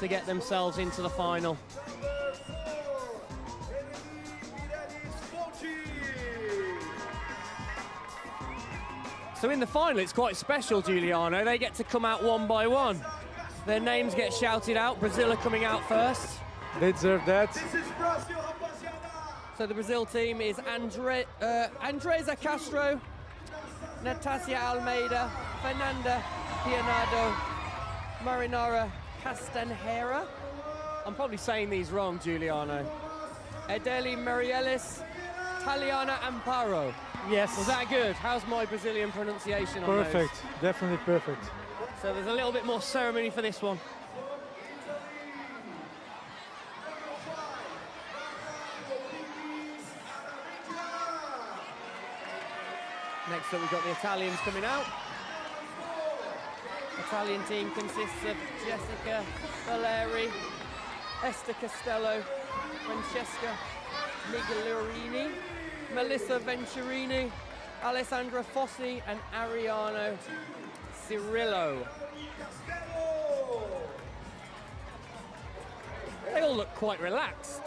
to get themselves into the final. So in the final, it's quite special, Giuliano. They get to come out one by one. Their names get shouted out. Brazil are coming out first. They deserve that. So the Brazil team is Andresa Castro, Natácia Almeida, Fernanda Pianado, Marinara Castanheira. I'm probably saying these wrong, Giuliano. Edeli Marielis, Taliana Amparo. Yes. Was that good? How's my Brazilian pronunciation on Perfect, those? definitely perfect. So there's a little bit more ceremony for this one. Next up, we've got the Italians coming out. Italian team consists of Jessica Valeri, Esther Costello, Francesca Migliorini, Melissa Venturini, Alessandra Fossi, and Ariano Cirillo. They all look quite relaxed.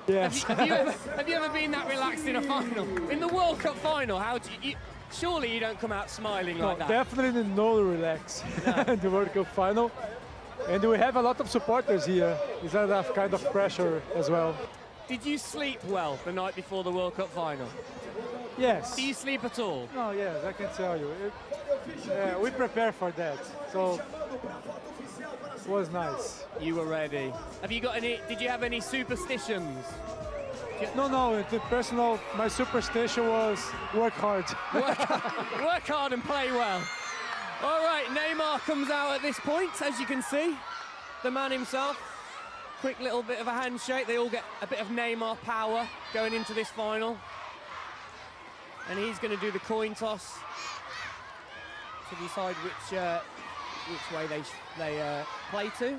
Yes. Have you ever been that relaxed in a final? In the World Cup final, how do you surely you don't come out smiling like that? Definitely no relax in the World Cup final. And we have a lot of supporters here. Is that a kind of pressure as well? Did you sleep well the night before the World Cup final? Yes. Do you sleep at all? No, yes, I can tell you. We prepare for that, so it was nice. You were ready. Have you got any? Did you have any superstitions? No, the personal, my superstition was work hard. Work hard and play well. All right, Neymar comes out at this point, as you can see. The man himself. Quick little bit of a handshake. They all get a bit of Neymar power going into this final. And he's going to do the coin toss to decide which way they play to.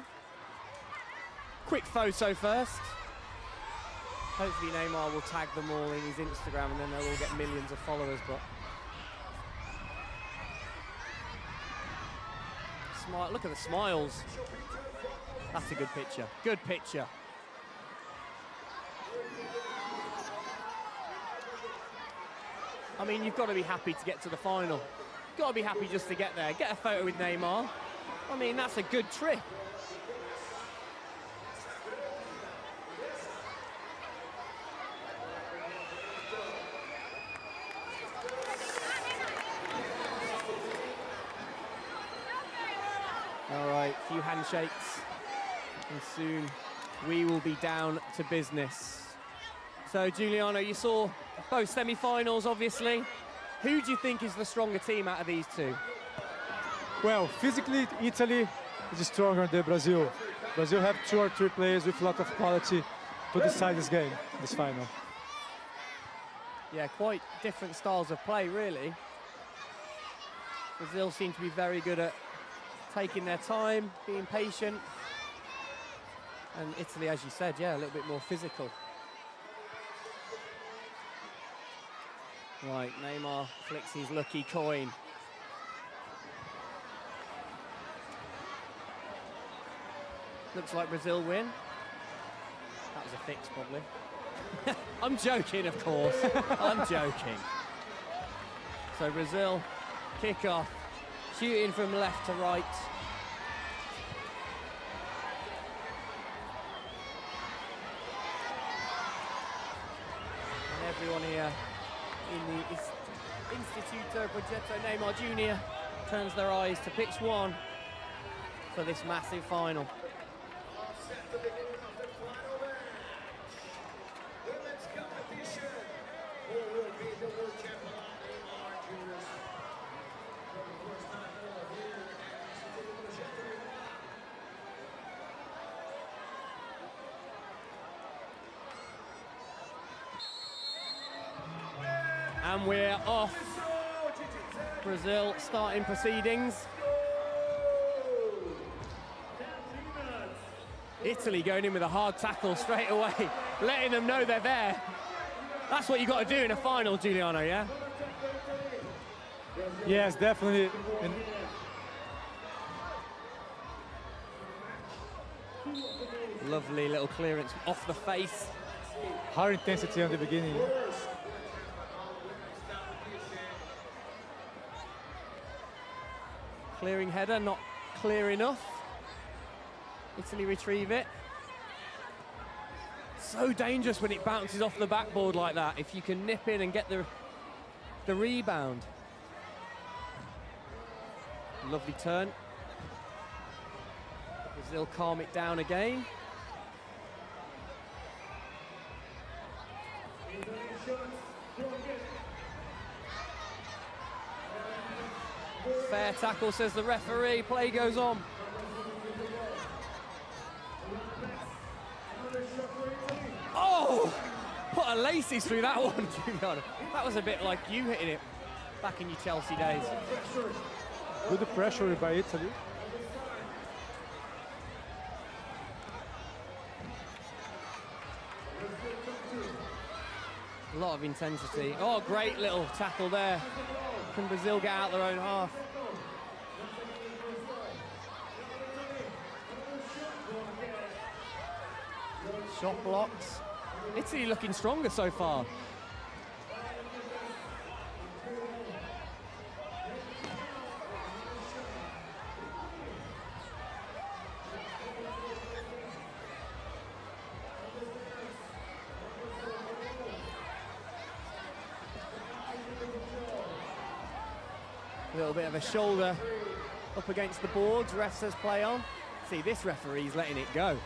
Quick photo first. Hopefully Neymar will tag them all in his Instagram and then they'll all get millions of followers. But smile, look at the smiles. That's a good picture. Good picture. I mean, you've got to be happy to get to the final. Got to be happy just to get there. Get a photo with Neymar. I mean, that's a good trip. All right, a few handshakes, and soon we will be down to business. So, Giuliano, you saw both semi-finals, obviously. Who do you think is the stronger team out of these two? Well, physically, Italy is stronger than Brazil. Brazil have 2 or 3 players with a lot of quality to decide this game, this final. Yeah, quite different styles of play, really. Brazil seem to be very good at taking their time, being patient. And Italy, as you said, yeah, a little bit more physical. Right, Neymar flicks his lucky coin. Looks like Brazil win. That was a fix, probably. I'm joking, of course. I'm joking. So Brazil kick off, shooting from left to right. And everyone here in the Instituto Progetto Neymar Jr. turns their eyes to pitch 1 for this massive final. And we're off. Brazil starting proceedings. Italy going in with a hard tackle straight away, letting them know they're there. That's what you got to do in a final, Giuliano, yeah? Yes, definitely. Lovely little clearance off the face. High intensity on the beginning. Clearing header, not clear enough. Italy retrieve it. So dangerous when it bounces off the backboard like that, if you can nip in and get the rebound. Lovely turn. Brazil calm it down again. Fair tackle, says the referee. Play goes on. Oh! Put a laces through that one, Giuliano. That was a bit like you hitting it back in your Chelsea days. Good pressure by Italy. A lot of intensity. Oh, great little tackle there. Can Brazil get out their own half? Shot blocks. Italy looking stronger so far. A little bit of a shoulder up against the boards. Ref says play on. See, this referee's letting it go.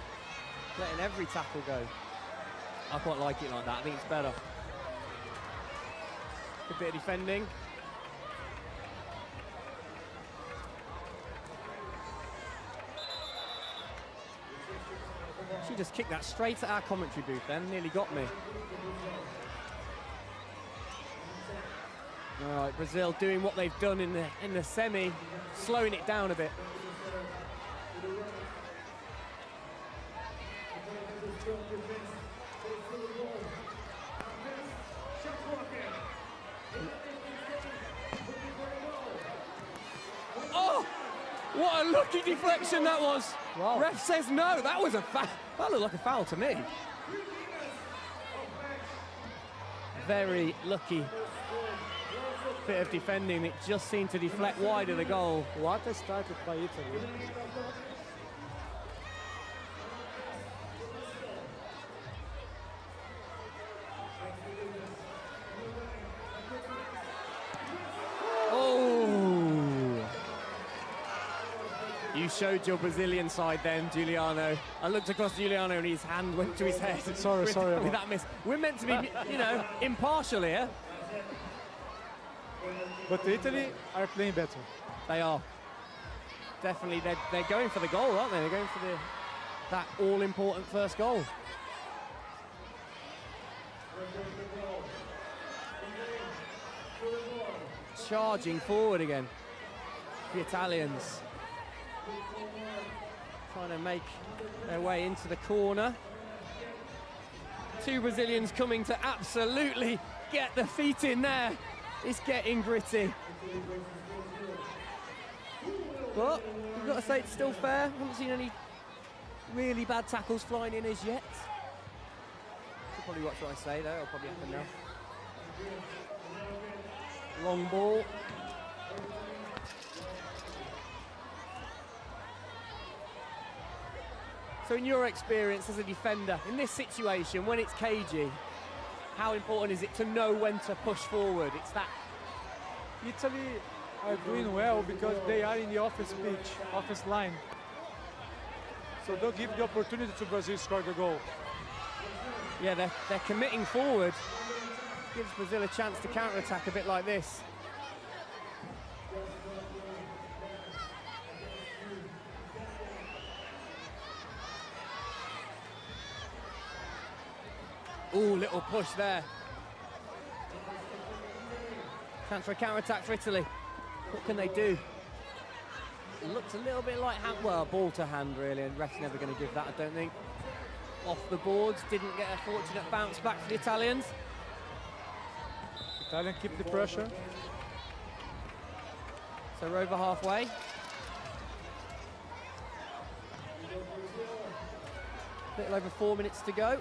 Letting every tackle go. I quite like it like that. I think it's better. Good bit of defending. She just kicked that straight at our commentary booth then. Nearly got me. All right, Brazil doing what they've done in the semi, slowing it down a bit. Oh, what a lucky deflection that was. Wow. Ref says no, that was a foul. That looked like a foul to me. Very lucky bit of defending. It just seemed to deflect wide of the goal. What a start by Italy. Oh! You showed your Brazilian side then, Giuliano. I looked across Giuliano and his hand went to his head. Sorry. With that miss. We're meant to be, you know, impartial here. But Italy are playing better. They are. Definitely, they're going for the goal, aren't they? They're going for that all-important first goal. Charging forward again. The Italians. Trying to make their way into the corner. Two Brazilians coming to absolutely get the feet in there. It's getting gritty. But we've got to say it's still fair. Haven't seen any really bad tackles flying in as yet. Should probably watch what I say though. It'll probably happen now. Long ball. So in your experience as a defender, in this situation, when it's cagey, how important is it to know when to push forward? It's that. Italy are doing well because they are in the offense pitch, offense line. So they'll give the opportunity to Brazil to score the goal. Yeah, they're committing forward. Gives Brazil a chance to counter-attack a bit like this. Ooh, little push there. Chance for a counter-attack for Italy. What can they do? It looked a little bit like hand, well, ball to hand really, and ref's never going to give that, I don't think. Off the boards, didn't get a fortunate bounce back for the Italians. Italian keep the pressure. So we're over halfway. little over 4 minutes to go.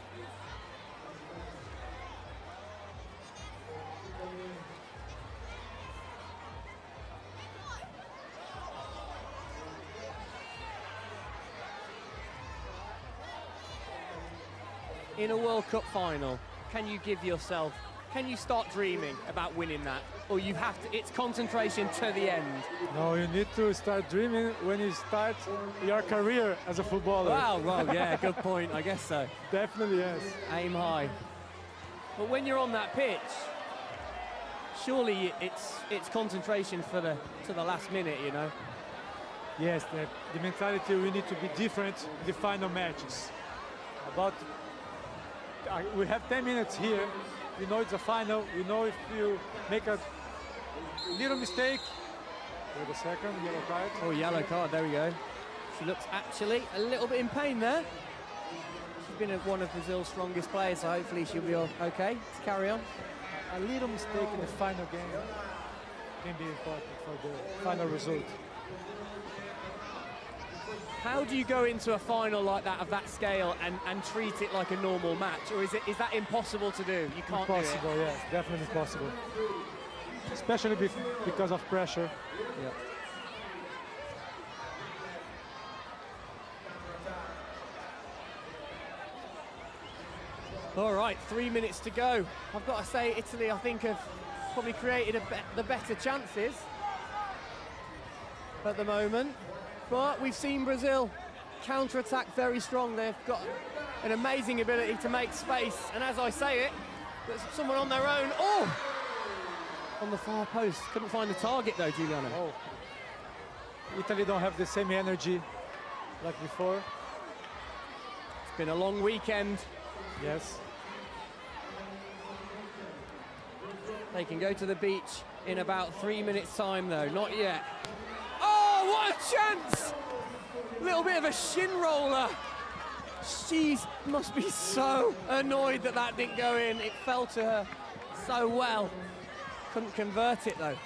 In a World Cup final, can you start dreaming about winning that? Or you have to, it's concentration to the end? No, you need to start dreaming when you start your career as a footballer. Wow, well, yeah, good point, I guess so. Definitely, yes. Aim high. But when you're on that pitch, surely it's concentration to the last minute, you know? Yes, the mentality we need to be different in the final matches. We have 10 minutes here. We know it's a final. We know if you make a little mistake. Wait a second, yellow card. Oh, yellow card, there we go. She looks actually a little bit in pain there. She's been one of Brazil's strongest players, so hopefully she'll be okay to carry on. A little mistake in the final game can be important for the final result. How do you go into a final like that, of that scale, and treat it like a normal match? Or is that impossible to do? You can't impossible, do it? Yes, definitely impossible. Especially because of pressure. Yeah. All right, 3 minutes to go. I've got to say, Italy, I think, have probably created the better chances at the moment. But we've seen Brazil counter-attack very strong. They've got an amazing ability to make space. And as I say it, there's someone on their own. Oh! On the far post. Couldn't find the target, though, Giuliano. Oh. Italy don't have the same energy like before. It's been a long weekend. Yes. They can go to the beach in about 3 minutes' time, though. Not yet. Oh, what a chance! A little bit of a shin roller. She must be so annoyed that that didn't go in. It fell to her so well. Couldn't convert it, though.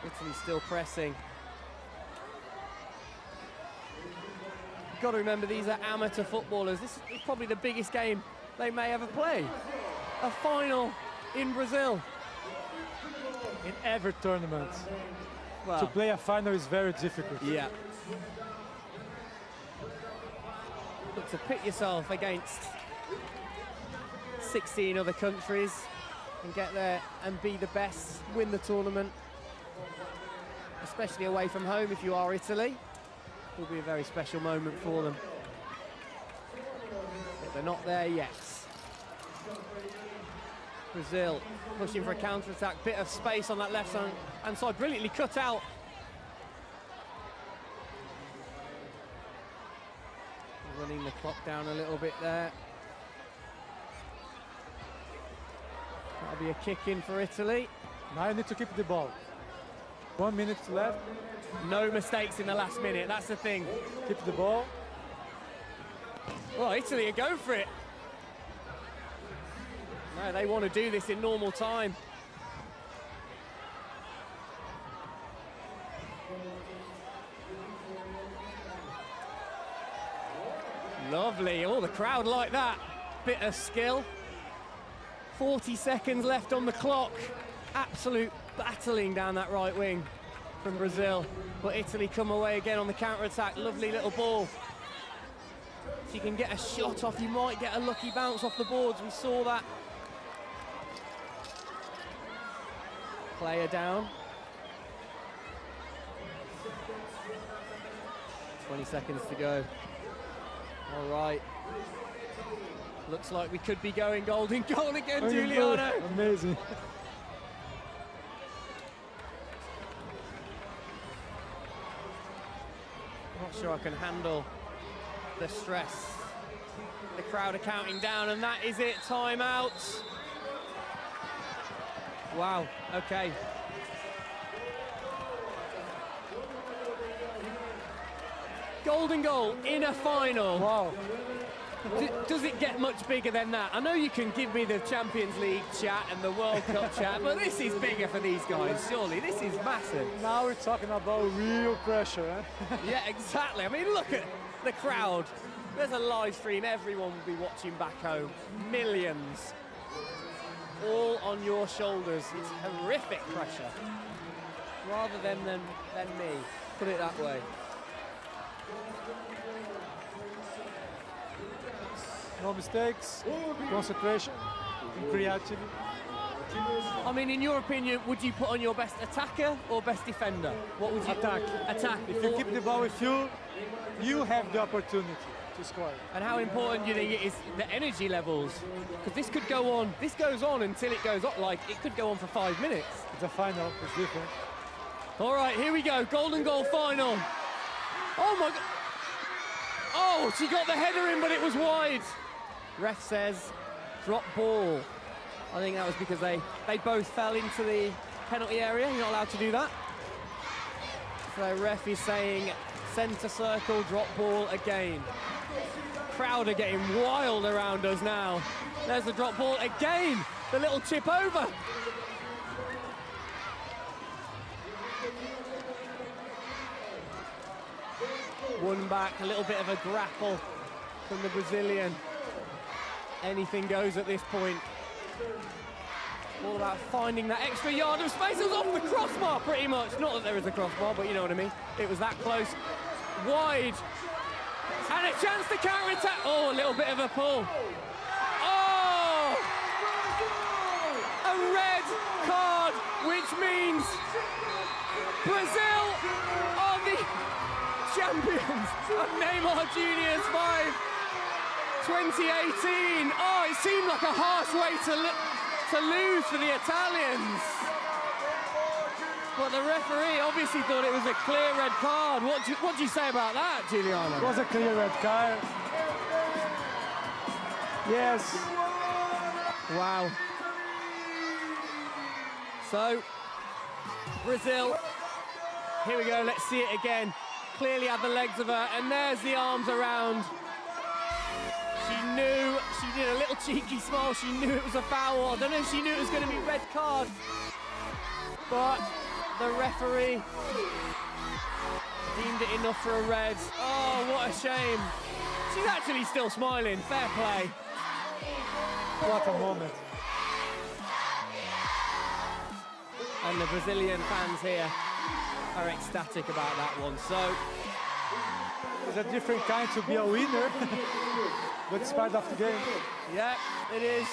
Italy still pressing. You've got to remember, these are amateur footballers. This is probably the biggest game they may ever play. A final in Brazil. In every tournament. Well, to play a final is very difficult. Yeah. But to pit yourself against 16 other countries and get there and be the best, win the tournament, especially away from home if you are Italy, will be a very special moment for them. But they're not there yet. Brazil pushing for a counter-attack, bit of space on that left hand side, brilliantly cut out. Running the clock down a little bit there. That'll be a kick in for Italy. Now you need to keep the ball. 1 minute left. No mistakes in the last minute, that's the thing. Keep the ball. Well, Italy are going for it. No, they want to do this in normal time. Lovely, oh, the crowd like that. Bit of skill. 40 seconds left on the clock. Absolute battling down that right wing from Brazil. But Italy come away again on the counter-attack. Lovely little ball. If you can get a shot off, you might get a lucky bounce off the boards. We saw that. Player down. 20 seconds to go. All right. Looks like we could be going golden goal again, Giuliano. Amazing. Not sure I can handle the stress. The crowd are counting down, and that is it. Time out. Wow, okay. Golden goal in a final. Wow. Does it get much bigger than that? I know you can give me the Champions League chat and the World Cup chat, but this is bigger for these guys, surely. This is massive. Now we're talking about real pressure, eh? Yeah, exactly. I mean, look at the crowd. There's a live stream. Everyone will be watching back home. Millions. All on your shoulders. It's horrific pressure. Rather than me. Put it that way. No mistakes, concentration, and creativity. I mean, in your opinion, would you put on your best attacker or best defender? What would you... Attack. Attack. If you keep the ball with you, you have the opportunity to score. And how important do you think it is the energy levels? Because this could go on, this goes on until it goes up, like it could go on for 5 minutes. It's a final, it's different. All right, here we go, golden goal final. Oh my God. Oh, she got the header in, but it was wide. Ref says, drop ball. I think that was because they both fell into the penalty area. You're not allowed to do that. So ref is saying, centre circle, drop ball again. Crowd are getting wild around us now. There's the drop ball again. The little chip over. One back, a little bit of a grapple from the Brazilian. Anything goes at this point. All about finding that extra yard of space. It was off the crossbar pretty much. Not that there is a crossbar, but you know what I mean. It was that close. Wide. And a chance to counter-attack. Oh, a little bit of a pull. Oh! A red card, which means Brazil are the champions of Neymar Juniors 5 2018. Oh, it seemed like a harsh way to lose for the Italians. But the referee obviously thought it was a clear red card. What do you say about that, Giuliano? It was a clear red card. Yes. Wow. So, Brazil, here we go, let's see it again. Clearly had the legs of her, and there's the arms around. She knew, she did a little cheeky smile, she knew it was a foul. I don't know if she knew it was going to be red card, but the referee deemed it enough for a red. Oh, what a shame. She's actually still smiling, fair play. What a moment. And the Brazilian fans here are ecstatic about that one. So it's a different kind to be a winner, but it's part of the game. yeah, it is.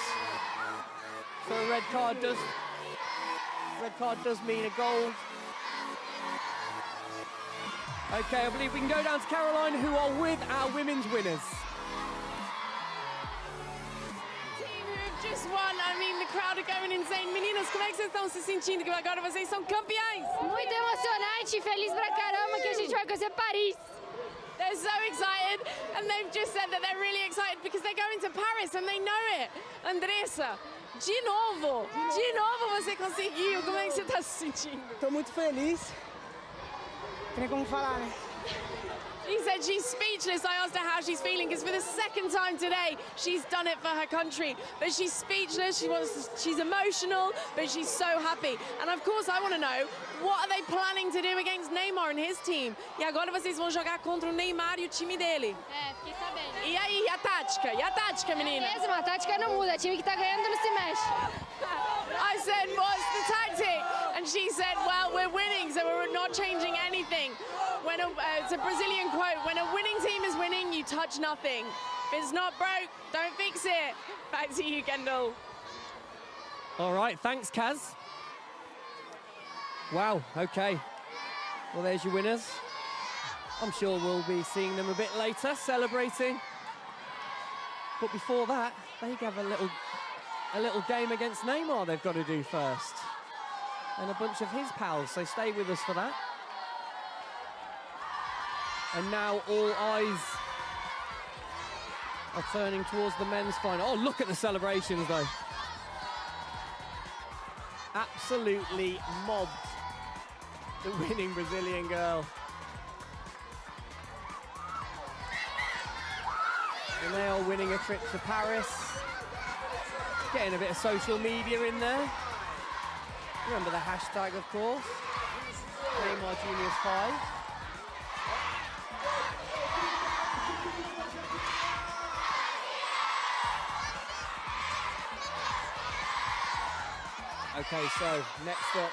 So a red card does mean a goal. Okay, I believe we can go down to Caroline, who are with our women's winners. Just won. I mean, the crowd are going insane. Meninas, como é que vocês estão se sentindo que agora vocês são campeãs? Muito emocionante, feliz pra caramba que a gente vai conhecer Paris. They're so excited, and they've just said that they're really excited because they're going to Paris and they know it. Andressa, de novo você conseguiu. Como é que você está se sentindo? Estou muito feliz. Não tem como falar, né? She said she's speechless. I asked her how she's feeling because for the second time today, she's done it for her country. But she's speechless, she's emotional, but she's so happy. And of course, I want to know, what are they planning to do against Neymar and his team? E agora vocês vão jogar contra o Neymar e o time dele. Fiquei sabendo. E aí, a tática? E a tática, menina? Mesmo, a tática não muda. O time que tá ganhando não se mexe. I said, what's the tactic? And she said, well, we're winning, so we're not changing anything. When it's a Brazilian quote, when a winning team is winning, you touch nothing. If it's not broke, don't fix it. Back to you, Kendall. All right, thanks, Kaz. Wow, okay. Well, there's your winners. I'm sure we'll be seeing them a bit later, celebrating. But before that, they have a little game against Neymar they've got to do first. And a bunch of his pals, so stay with us for that. And now all eyes are turning towards the men's final. Oh, look at the celebrations, though. Absolutely mobbed the winning Brazilian girl. And they are winning a trip to Paris. Getting a bit of social media in there. Remember the hashtag, of course. Neymar Juniors 5. Okay, so next up,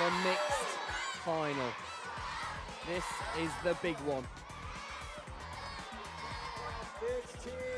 the mixed final. This is the big one. 16.